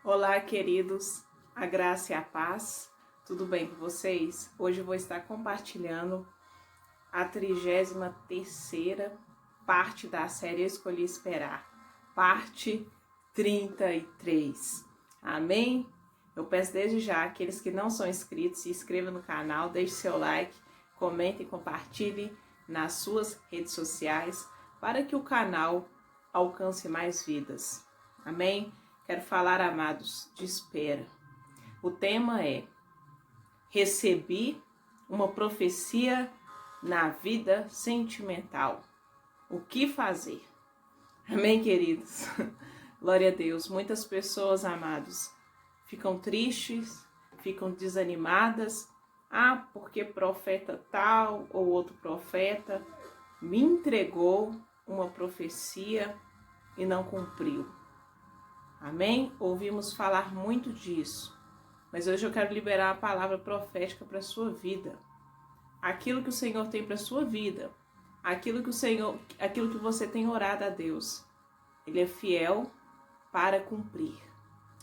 Olá, queridos, a graça e a paz, tudo bem com vocês? Hoje eu vou estar compartilhando a 33ª parte da série Escolhi Esperar, parte 33. Amém? Eu peço desde já aqueles que não são inscritos, se inscrevam no canal, deixe seu like, comentem e compartilhem nas suas redes sociais para que o canal alcance mais vidas. Amém? Quero falar, amados, de espera. O tema é: recebi uma profecia na vida sentimental. O que fazer? Amém, queridos? Glória a Deus. Muitas pessoas, amados, ficam tristes, ficam desanimadas. Porque profeta tal ou outro profeta me entregou uma profecia e não cumpriu. Amém? Ouvimos falar muito disso, mas hoje eu quero liberar a palavra profética para a sua vida. Aquilo que o Senhor tem para a sua vida, aquilo que você tem orado a Deus, Ele é fiel para cumprir.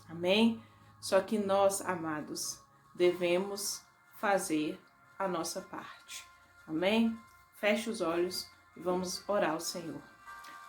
Amém? Só que nós, amados, devemos fazer a nossa parte. Amém? Feche os olhos e vamos orar ao Senhor.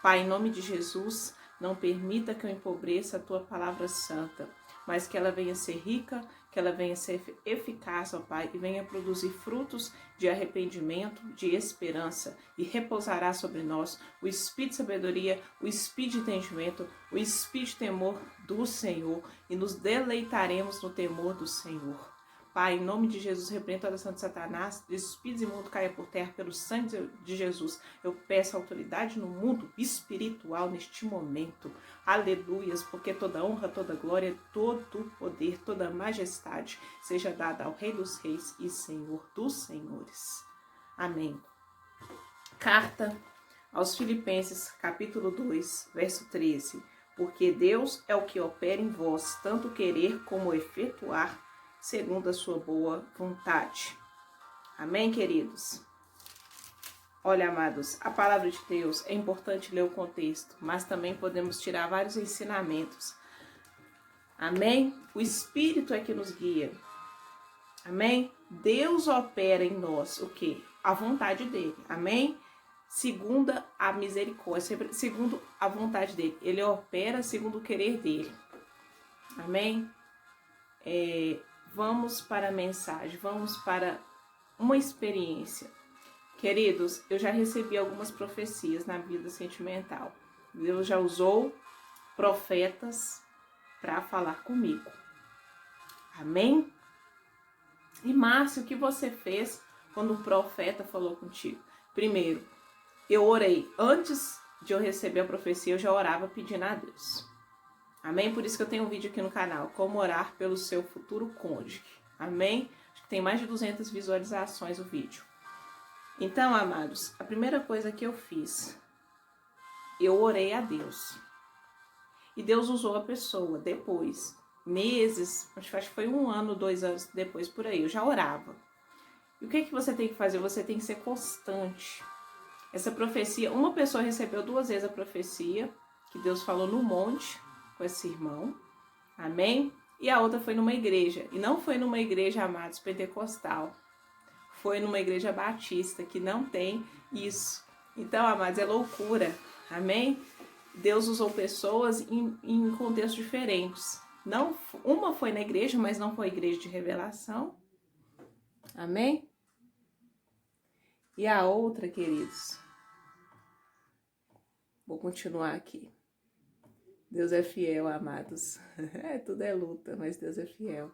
Pai, em nome de Jesus, não permita que eu empobreça a Tua palavra santa, mas que ela venha ser rica, que ela venha ser eficaz, ó Pai, e venha produzir frutos de arrependimento, de esperança, e repousará sobre nós o espírito de sabedoria, o espírito de entendimento, o espírito de temor do Senhor, e nos deleitaremos no temor do Senhor. Pai, em nome de Jesus, repreendo toda ação de Satanás, de espíritos imundos caia por terra pelo sangue de Jesus. Eu peço autoridade no mundo espiritual neste momento. Aleluias, porque toda honra, toda glória, todo poder, toda majestade seja dada ao Rei dos Reis e Senhor dos Senhores. Amém. Carta aos Filipenses, capítulo 2, verso 13. Porque Deus é o que opera em vós, tanto querer como efetuar, segundo a sua boa vontade. Amém, queridos? Olha, amados, a palavra de Deus é importante ler o contexto, mas também podemos tirar vários ensinamentos. Amém? O Espírito é que nos guia. Amém? Deus opera em nós o quê? A vontade dele. Amém? Segundo a misericórdia, segundo a vontade dele. Ele opera segundo o querer dele. Amém? Vamos para a mensagem, vamos para uma experiência. Queridos, eu já recebi algumas profecias na vida sentimental. Deus já usou profetas para falar comigo. Amém? E Márcio, o que você fez quando o profeta falou contigo? Primeiro, eu orei. Antes de eu receber a profecia, eu já orava pedindo a Deus. Amém? Por isso que eu tenho um vídeo aqui no canal, como orar pelo seu futuro cônjuge. Amém? Acho que tem mais de 200 visualizações o vídeo. Então, amados, a primeira coisa que eu fiz, eu orei a Deus. E Deus usou a pessoa depois, meses, acho que foi 1 ano, 2 anos depois, por aí, eu já orava. E o que você tem que fazer? Você tem que ser constante. Essa profecia, uma pessoa recebeu 2 vezes a profecia, que Deus falou no monte, com esse irmão, amém? E a outra foi numa igreja, e não foi numa igreja, amados, pentecostal, foi numa igreja batista, que não tem isso. Então, amados, é loucura, amém? Deus usou pessoas em contextos diferentes. Não, uma foi na igreja, mas não foi igreja de revelação, amém? E a outra, queridos, vou continuar aqui. Deus é fiel, amados. Tudo é luta, mas Deus é fiel.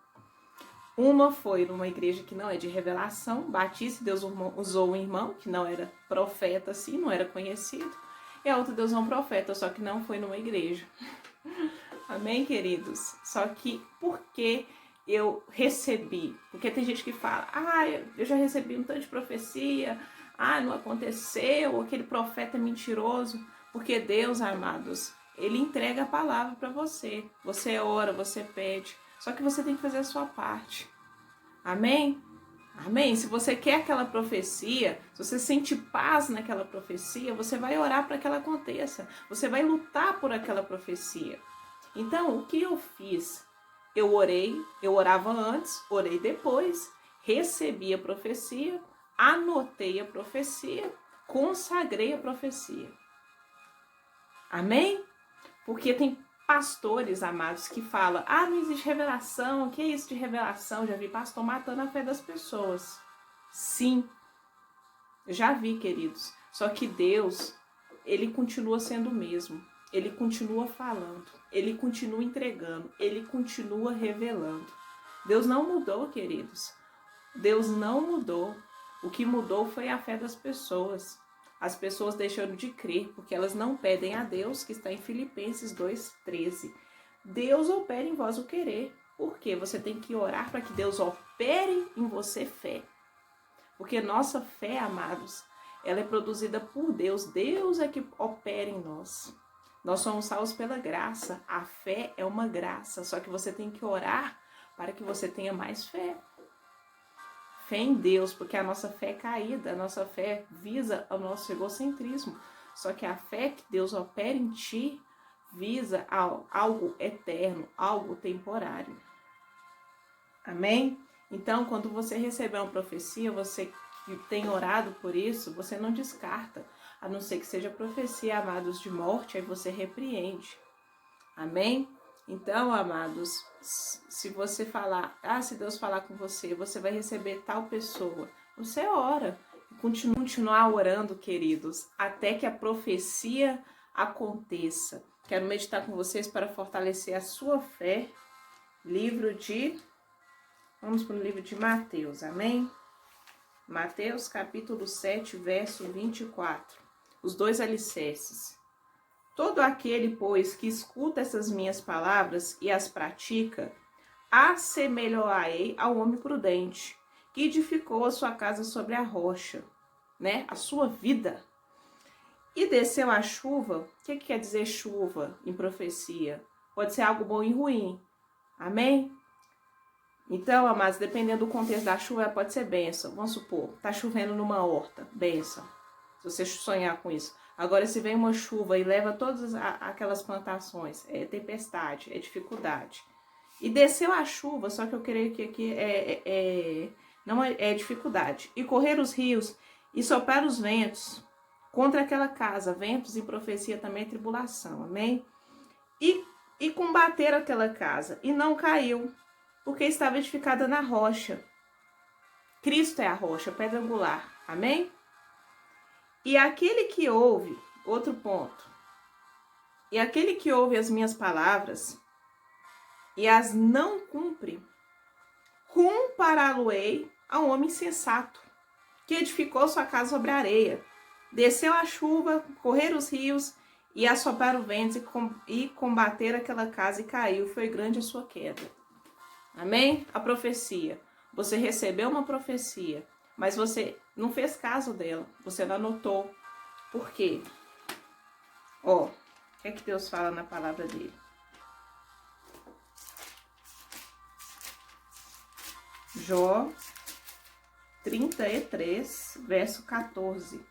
Uma foi numa igreja que não é de revelação, batista, Deus usou um irmão que não era profeta assim, não era conhecido. E a outra Deus usou um profeta, só que não foi numa igreja. Amém, queridos? Só que por que eu recebi? Porque tem gente que fala, eu já recebi um tanto de profecia, não aconteceu, aquele profeta é mentiroso. Porque Deus, amados, Ele entrega a palavra para você. Você ora, você pede. Só que você tem que fazer a sua parte. Amém? Amém? Se você quer aquela profecia, se você sente paz naquela profecia, você vai orar para que ela aconteça. Você vai lutar por aquela profecia. Então, o que eu fiz? Eu orei, eu orava antes, orei depois, recebi a profecia, anotei a profecia, consagrei a profecia. Amém? Porque tem pastores, amados, que falam, não existe revelação, o que é isso de revelação? Já vi pastor matando a fé das pessoas. Sim, já vi, queridos. Só que Deus, ele continua sendo o mesmo. Ele continua falando, ele continua entregando, ele continua revelando. Deus não mudou, queridos. Deus não mudou. O que mudou foi a fé das pessoas. As pessoas deixaram de crer porque elas não pedem a Deus, que está em Filipenses 2:13. Deus opera em vós o querer. Por quê? Você tem que orar para que Deus opere em você fé. Porque nossa fé, amados, ela é produzida por Deus. Deus é que opera em nós. Nós somos salvos pela graça. A fé é uma graça. Só que você tem que orar para que você tenha mais fé. Fé em Deus, porque a nossa fé é caída. A nossa fé visa o nosso egocentrismo. Só que a fé que Deus opera em ti visa algo eterno, algo temporário. Amém? Então, quando você receber uma profecia, você que tem orado por isso, você não descarta. A não ser que seja profecia, amados, de morte, aí você repreende. Amém? Então, amados, se você falar, se Deus falar com você, você vai receber tal pessoa, você ora. Continuar orando, queridos, até que a profecia aconteça. Quero meditar com vocês para fortalecer a sua fé. Vamos para o livro de Mateus, amém? Mateus capítulo 7, verso 24. Os 2 alicerces. Todo aquele, pois, que escuta essas minhas palavras e as pratica, assemelhar-ei ao homem prudente, que edificou a sua casa sobre a rocha, né? A sua vida. E desceu a chuva. O que quer dizer chuva em profecia? Pode ser algo bom e ruim. Amém? Então, amados, dependendo do contexto da chuva, pode ser bênção. Vamos supor, tá chovendo numa horta, bênção. Se você sonhar com isso. Agora, se vem uma chuva e leva todas aquelas plantações, é tempestade, é dificuldade. E desceu a chuva, só que eu creio que aqui não é dificuldade. E correr os rios e soprar os ventos contra aquela casa. Ventos em profecia também é tribulação, amém? E combater aquela casa. E não caiu, porque estava edificada na rocha. Cristo é a rocha, pedra angular, amém? E aquele que ouve, outro ponto, e aquele que ouve as minhas palavras e as não cumpre, compará-lo-ei a um homem insensato, que edificou sua casa sobre a areia. Desceu a chuva, correram os rios e assopraram o vento e combater aquela casa e caiu. Foi grande a sua queda. Amém? A profecia. Você recebeu uma profecia, mas você não fez caso dela. Você não anotou. Por quê? O que é que Deus fala na palavra dele? Jó 33, verso 14.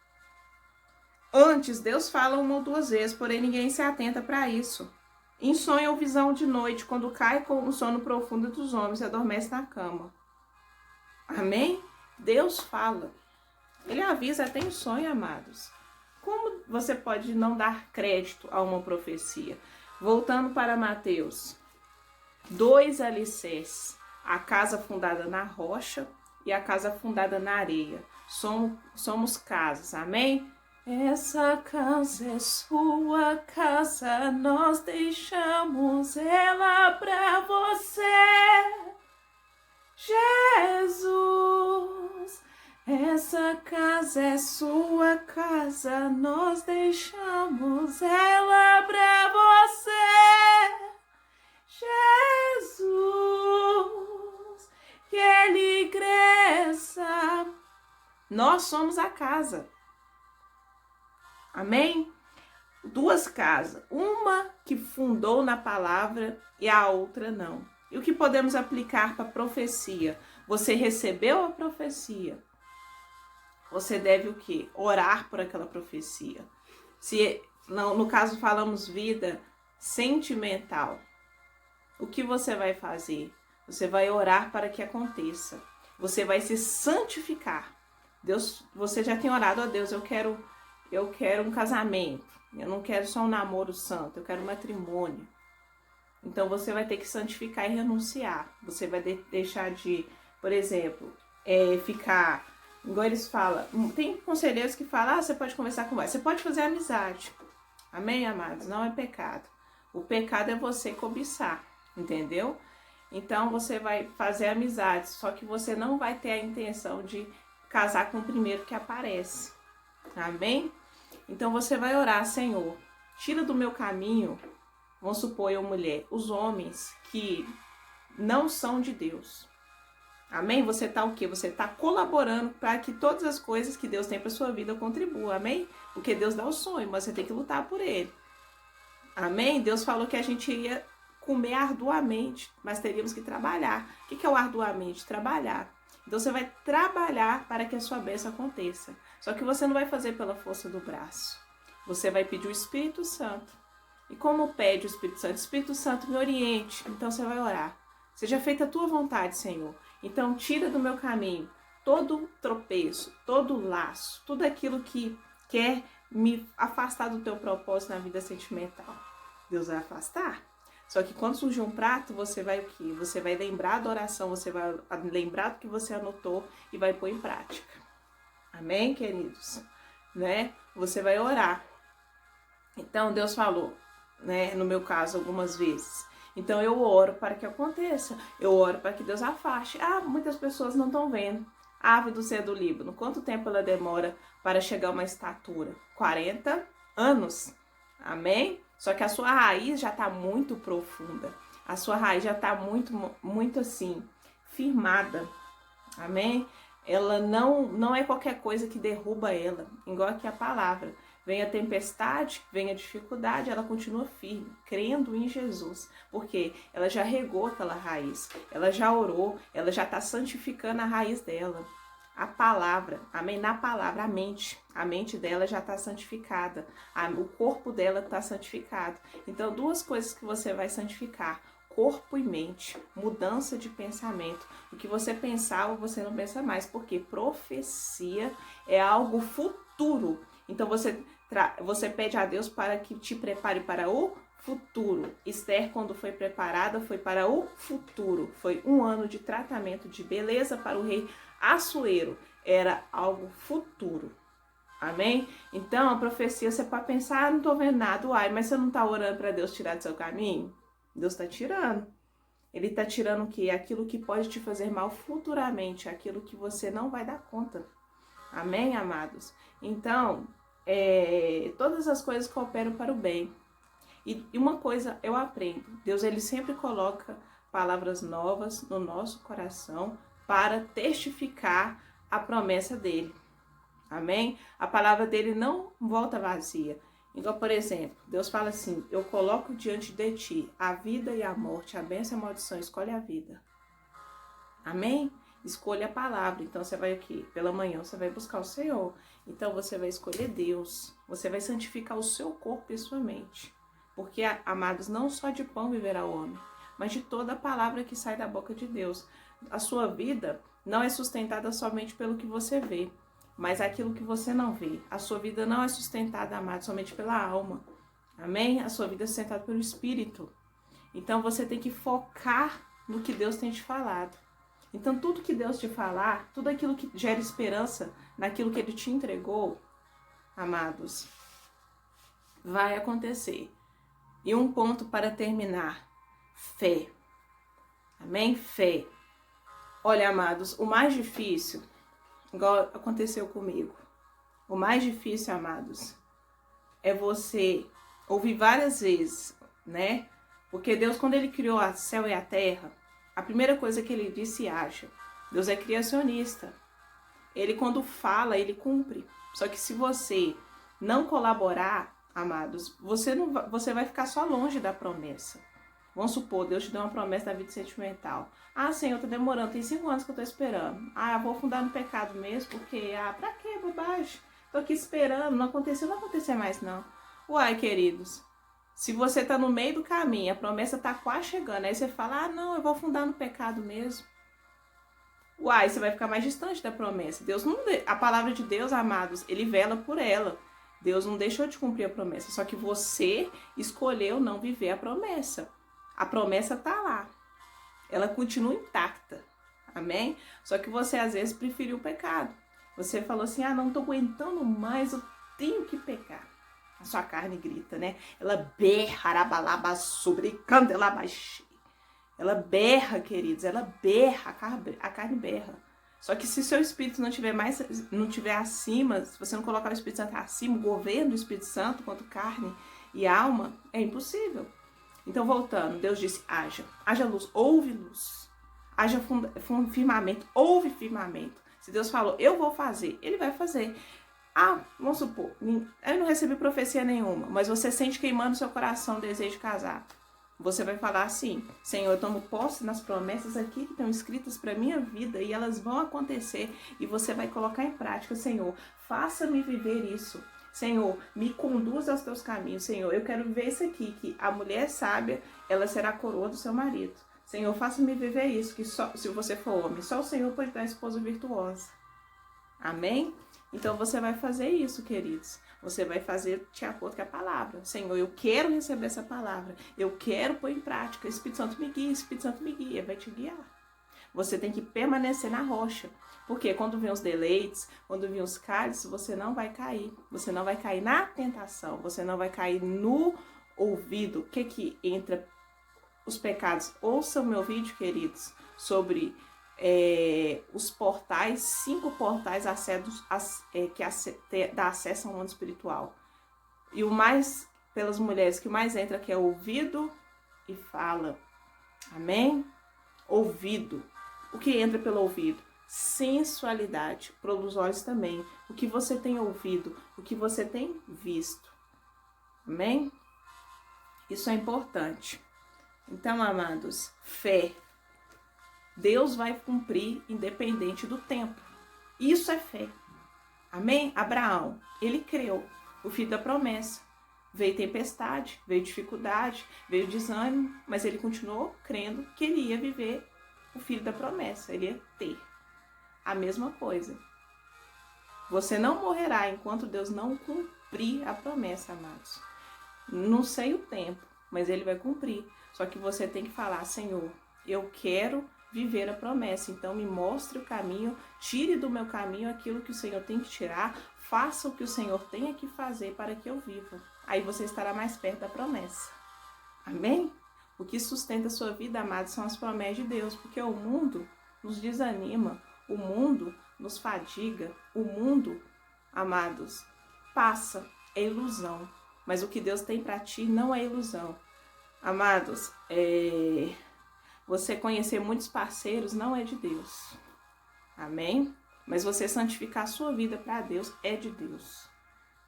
Antes, Deus fala uma ou duas vezes, porém ninguém se atenta para isso. Em sonho ou visão de noite, quando cai com o sono profundo dos homens, adormece na cama. Amém? Deus fala. Ele avisa até em sonho, amados. Como você pode não dar crédito a uma profecia? Voltando para Mateus. 2 alicerces. A casa fundada na rocha e a casa fundada na areia. Somos casas, amém? Essa casa é sua casa, nós deixamos ela pra você, Jesus. Essa casa é sua casa, nós deixamos ela pra você, Jesus. Que ele cresça. Nós somos a casa. Amém? 2 casas. Uma que fundou na palavra e a outra não. E o que podemos aplicar para a profecia? Você recebeu a profecia. Você deve o quê? Orar por aquela profecia. Se no caso falamos vida sentimental. o que você vai fazer? Você vai orar para que aconteça. Você vai se santificar. Deus, você já tem orado a Deus, eu quero um casamento. Eu não quero só um namoro santo, eu quero um matrimônio. Então você vai ter que santificar e renunciar. Você vai deixar de, por exemplo, ficar, igual eles falam, tem conselheiros que falam, você pode conversar com mais, você pode fazer amizade. Amém, amados? Não é pecado. O pecado é você cobiçar, entendeu? Então você vai fazer amizade, só que você não vai ter a intenção de casar com o primeiro que aparece. Amém? Então você vai orar, Senhor, tira do meu caminho, vamos supor eu mulher, os homens que não são de Deus. Amém? Você tá o quê? Você tá colaborando para que todas as coisas que Deus tem para sua vida contribuam. Amém? Porque Deus dá o sonho, mas você tem que lutar por ele. Amém? Deus falou que a gente ia comer arduamente, mas teríamos que trabalhar. O que é o arduamente? Trabalhar. Então você vai trabalhar para que a sua bênção aconteça. Só que você não vai fazer pela força do braço. Você vai pedir o Espírito Santo. E como pede o Espírito Santo? Espírito Santo, me oriente. Então você vai orar. Seja feita a tua vontade, Senhor. Então tira do meu caminho todo tropeço, todo laço, tudo aquilo que quer me afastar do teu propósito na vida sentimental. Deus vai afastar. Só que quando surgir um prato, você vai o quê? Você vai lembrar da oração, você vai lembrar do que você anotou e vai pôr em prática. Amém, queridos? Né? Você vai orar. Então, Deus falou, né? No meu caso, algumas vezes. Então, eu oro para que aconteça. Eu oro para que Deus afaste. Muitas pessoas não estão vendo. A árvore do cedro do Líbano, quanto tempo ela demora para chegar a uma estatura? 40 anos. Amém? Só que a sua raiz já está muito profunda. A sua raiz já está muito assim, firmada. Amém? Ela não é qualquer coisa que derruba ela. Igual aqui a palavra. Vem a tempestade, vem a dificuldade, ela continua firme, crendo em Jesus. Porque ela já regou aquela raiz. Ela já orou, ela já está santificando a raiz dela. A palavra, amém? Na palavra, a mente dela já está santificada, o corpo dela está santificado. Então, duas coisas que você vai santificar, corpo e mente, mudança de pensamento. O que você pensava, você não pensa mais, porque profecia é algo futuro. Então, você pede a Deus para que te prepare para o futuro. Esther, quando foi preparada, foi para o futuro. Foi 1 ano de tratamento de beleza para o rei Assuero. Era algo futuro. Amém? Então, a profecia, você pode pensar, não estou vendo nada. Mas você não está orando para Deus tirar do seu caminho? Deus está tirando. Ele está tirando o quê? Aquilo que pode te fazer mal futuramente. Aquilo que você não vai dar conta. Amém, amados? Então, todas as coisas cooperam para o bem. E uma coisa eu aprendo, Deus ele sempre coloca palavras novas no nosso coração para testificar a promessa dele. Amém? A palavra dele não volta vazia. Igual, por exemplo, Deus fala assim, eu coloco diante de ti a vida e a morte, a bênção e a maldição, escolhe a vida. Amém? Escolha a palavra. Então você vai aqui, pela manhã você vai buscar o Senhor. Então você vai escolher Deus. Você vai santificar o seu corpo e sua mente. Porque, amados, não só de pão viverá o homem, mas de toda a palavra que sai da boca de Deus. A sua vida não é sustentada somente pelo que você vê, mas aquilo que você não vê. A sua vida não é sustentada, amados, somente pela alma. Amém? A sua vida é sustentada pelo Espírito. Então você tem que focar no que Deus tem te falado. Então tudo que Deus te falar, tudo aquilo que gera esperança naquilo que Ele te entregou, amados, vai acontecer. E um ponto para terminar, fé. Amém? Fé. Olha, amados, o mais difícil, igual aconteceu comigo, o mais difícil, amados, é você ouvir várias vezes, né? Porque Deus, quando Ele criou o céu e a terra, a primeira coisa que Ele disse e acha, Deus é criacionista. Ele, quando fala, Ele cumpre. Só que se você não colaborar, amados, você vai ficar só longe da promessa. Vamos supor, Deus te deu uma promessa da vida sentimental. Senhor, tá demorando, tem 5 anos que eu tô esperando. Eu vou afundar no pecado mesmo, porque, pra quê, bobagem? Tô aqui esperando, não aconteceu, não vai acontecer mais não. Queridos, Se você está no meio do caminho, a promessa está quase chegando, aí você fala, ah, não, eu vou afundar no pecado mesmo. Uai, você vai ficar mais distante da promessa. A palavra de Deus, amados, ele vela por ela. Deus não deixou de cumprir a promessa, só que você escolheu não viver a promessa. A promessa está lá. Ela continua intacta. Amém? Só que você às vezes preferiu o pecado. Você falou assim, ah, não tô aguentando mais, eu tenho que pecar. A sua carne grita, né? Ela berra, arabalaba, sobrecando, ela baixa. Ela berra, queridos, ela berra, a carne berra. Só que se seu espírito não tiver acima, se você não colocar o Espírito Santo acima, o governo do Espírito Santo quanto carne e alma, é impossível. Então, voltando, Deus disse, haja luz, houve luz. Haja firmamento, houve firmamento. Se Deus falou, eu vou fazer, ele vai fazer. Ah, vamos supor, eu não recebi profecia nenhuma, mas você sente queimando no seu coração o desejo de casar. Você vai falar assim, Senhor, eu tomo posse nas promessas aqui que estão escritas para minha vida e elas vão acontecer. E você vai colocar em prática, Senhor, faça-me viver isso. Senhor, me conduza aos teus caminhos. Senhor, eu quero viver isso aqui, que a mulher sábia, ela será a coroa do seu marido. Senhor, faça-me viver isso, que só, se você for homem, só o Senhor pode dar esposa virtuosa. Amém? Então você vai fazer isso, queridos. Você vai fazer de acordo com a palavra. Senhor, eu quero receber essa palavra. Eu quero pôr em prática. Espírito Santo me guia, Espírito Santo me guia. Vai te guiar. Você tem que permanecer na rocha. Porque quando vem os deleites, quando vem os cálices, você não vai cair. Você não vai cair na tentação. Você não vai cair no ouvido. O que entra os pecados? Ouçam meu vídeo, queridos, sobre os portais, 5 portais que dá acesso ao mundo espiritual. E o mais, pelas mulheres, que mais entra, que é ouvido e fala. Amém? Ouvido. O que entra pelo ouvido? Sensualidade. Pelos olhos também. O que você tem ouvido, o que você tem visto. Amém? Isso é importante. Então, amados, fé. Deus vai cumprir independente do tempo. Isso é fé. Amém? Abraão, ele creu. O filho da promessa. Veio tempestade, veio dificuldade, veio desânimo, mas ele continuou crendo que ele ia viver o filho da promessa. Ele ia ter a mesma coisa. Você não morrerá enquanto Deus não cumprir a promessa, amados. Não sei o tempo, mas ele vai cumprir. Só que você tem que falar, Senhor, eu quero viver a promessa, então me mostre o caminho, tire do meu caminho aquilo que o Senhor tem que tirar, faça o que o Senhor tenha que fazer para que eu viva. Aí você estará mais perto da promessa. Amém? O que sustenta a sua vida, amados, são as promessas de Deus, porque o mundo nos desanima, o mundo nos fadiga, o mundo, amados, passa, é ilusão, mas o que Deus tem para ti não é ilusão. Amados, você conhecer muitos parceiros não é de Deus. Amém? Mas você santificar a sua vida para Deus é de Deus.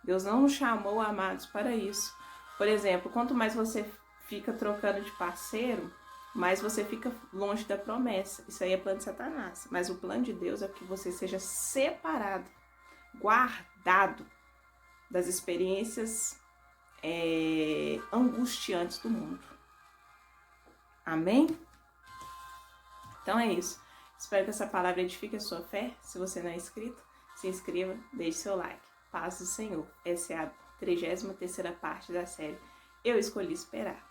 Deus não nos chamou, amados, para isso. Por exemplo, quanto mais você fica trocando de parceiro, mais você fica longe da promessa. Isso aí é plano de Satanás. Mas o plano de Deus é que você seja separado, guardado das experiências angustiantes do mundo. Amém? Então é isso. Espero que essa palavra edifique a sua fé. Se você não é inscrito, se inscreva, deixe seu like. Paz do Senhor. Essa é a 33ª parte da série Eu Escolhi Esperar.